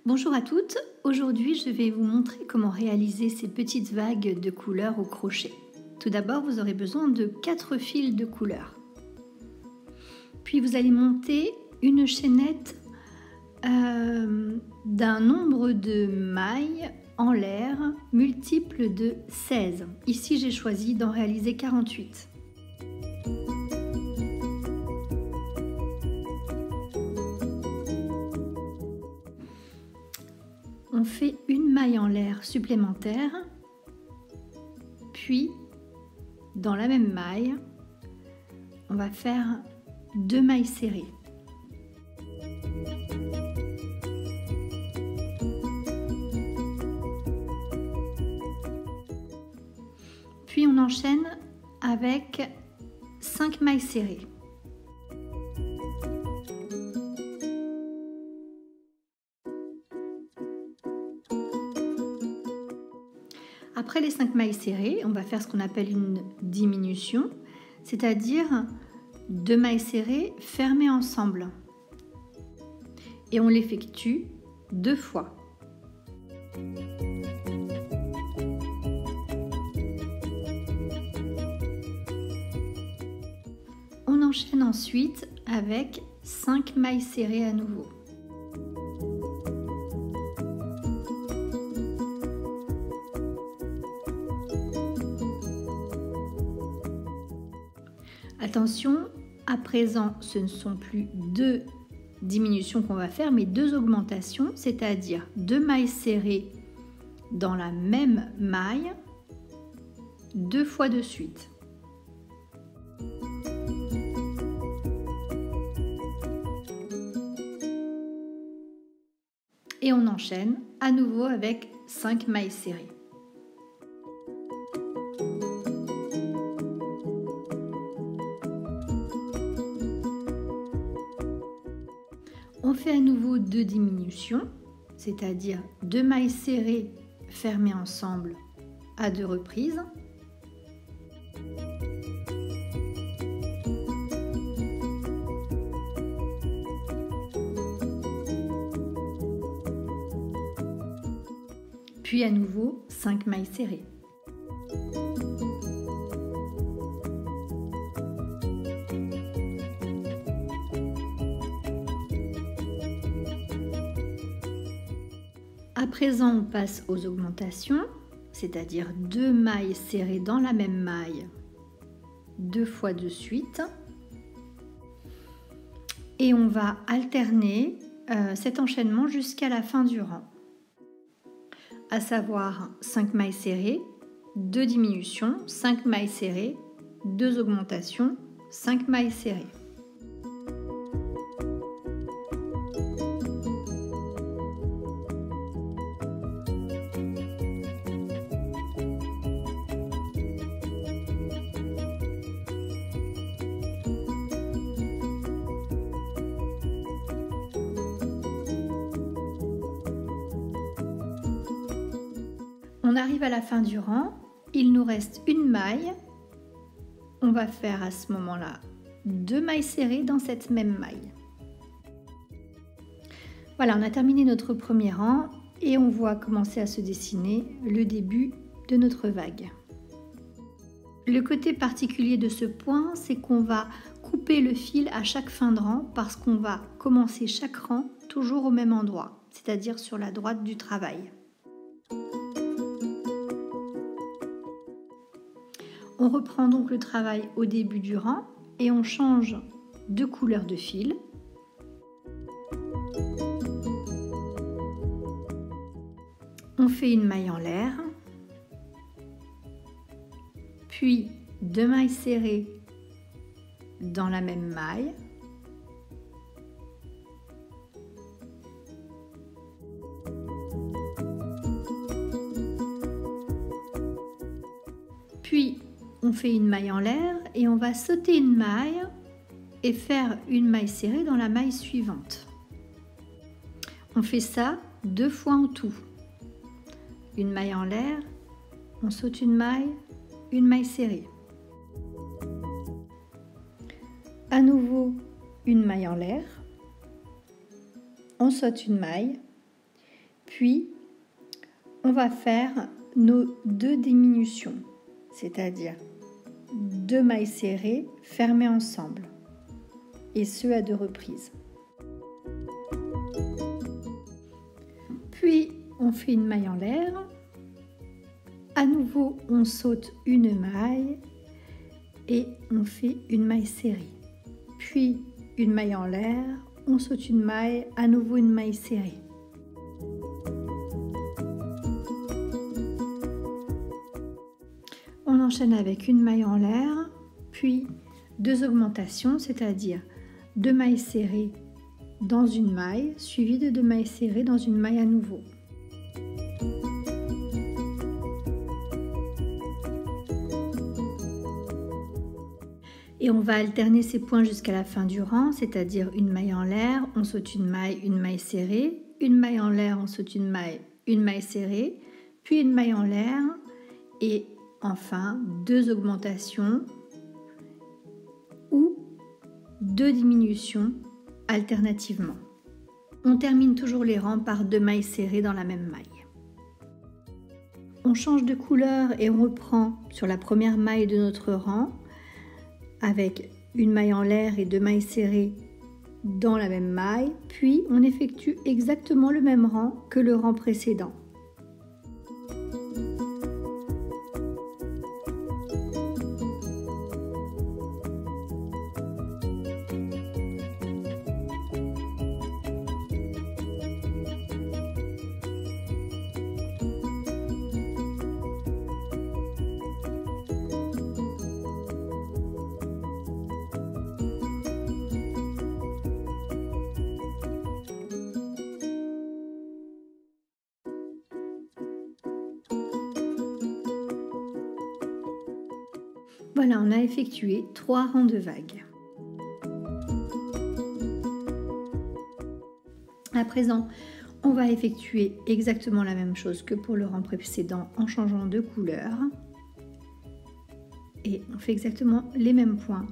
Bonjour à toutes, aujourd'hui je vais vous montrer comment réaliser ces petites vagues de couleurs au crochet. Tout d'abord vous aurez besoin de 4 fils de couleurs. Puis vous allez monter une chaînette d'un nombre de mailles en l'air multiple de 16. Ici j'ai choisi d'en réaliser 48. On fait une maille en l'air supplémentaire, puis dans la même maille, on va faire 2 mailles serrées. Puis on enchaîne avec 5 mailles serrées. Après les 5 mailles serrées, on va faire ce qu'on appelle une diminution, c'est-à-dire 2 mailles serrées fermées ensemble. Et on l'effectue 2 fois. On enchaîne ensuite avec 5 mailles serrées à nouveau. Attention, à présent, ce ne sont plus 2 diminutions qu'on va faire, mais 2 augmentations, c'est-à-dire 2 mailles serrées dans la même maille, 2 fois de suite. Et on enchaîne à nouveau avec 5 mailles serrées. On fait à nouveau 2 diminutions, c'est-à-dire 2 mailles serrées fermées ensemble à 2 reprises. Puis à nouveau 5 mailles serrées. À présent, on passe aux augmentations, c'est-à-dire 2 mailles serrées dans la même maille, 2 fois de suite. Et on va alterner cet enchaînement jusqu'à la fin du rang, à savoir 5 mailles serrées, 2 diminutions, 5 mailles serrées, 2 augmentations, 5 mailles serrées. On arrive à la fin du rang, il nous reste une maille. On va faire à ce moment-là 2 mailles serrées dans cette même maille. Voilà, on a terminé notre premier rang et on voit commencer à se dessiner le début de notre vague. Le côté particulier de ce point, c'est qu'on va couper le fil à chaque fin de rang parce qu'on va commencer chaque rang toujours au même endroit, c'est-à-dire sur la droite du travail. On reprend donc le travail au début du rang et on change de couleur de fil. On fait une maille en l'air, puis 2 mailles serrées dans la même maille. Puis on fait une maille en l'air et on va sauter une maille et faire une maille serrée dans la maille suivante. On fait ça 2 fois en tout. Une maille en l'air, on saute une maille serrée. À nouveau une maille en l'air, on saute une maille Puis, on va faire nos 2 diminutions, c'est-à-dire 2 mailles serrées fermées ensemble, et ce à 2 reprises. Puis, on fait une maille en l'air. À nouveau, on saute une maille et on fait une maille serrée. Puis, une maille en l'air, on saute une maille, à nouveau une maille serrée. On enchaîne avec une maille en l'air, puis 2 augmentations, c'est-à-dire 2 mailles serrées dans une maille, suivies de 2 mailles serrées dans une maille à nouveau. Et on va alterner ces points jusqu'à la fin du rang, c'est-à-dire une maille en l'air, on saute une maille serrée, une maille en l'air, on saute une maille serrée, puis une maille en l'air et enfin 2 augmentations ou 2 diminutions alternativement. On termine toujours les rangs par 2 mailles serrées dans la même maille. On change de couleur et on reprend sur la première maille de notre rang avec une maille en l'air et 2 mailles serrées dans la même maille, puis on effectue exactement le même rang que le rang précédent. Voilà, on a effectué 3 rangs de vagues. À présent, on va effectuer exactement la même chose que pour le rang précédent en changeant de couleur. Et on fait exactement les mêmes points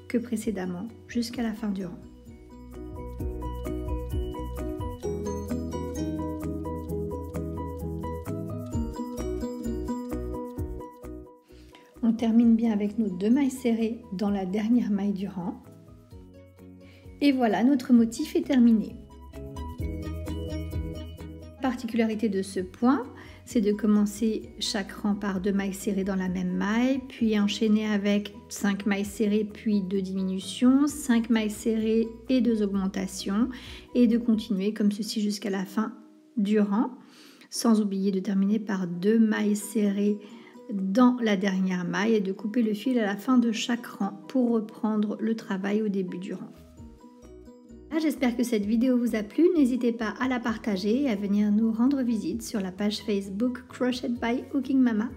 que précédemment jusqu'à la fin du rang. On termine bien avec nos 2 mailles serrées dans la dernière maille du rang. Et voilà, notre motif est terminé. La particularité de ce point, c'est de commencer chaque rang par 2 mailles serrées dans la même maille, puis enchaîner avec 5 mailles serrées, puis 2 diminutions, 5 mailles serrées et 2 augmentations, et de continuer comme ceci jusqu'à la fin du rang, sans oublier de terminer par 2 mailles serrées dans la dernière maille et de couper le fil à la fin de chaque rang pour reprendre le travail au début du rang. J'espère que cette vidéo vous a plu, n'hésitez pas à la partager et à venir nous rendre visite sur la page Facebook Crochet by Hooking Mama.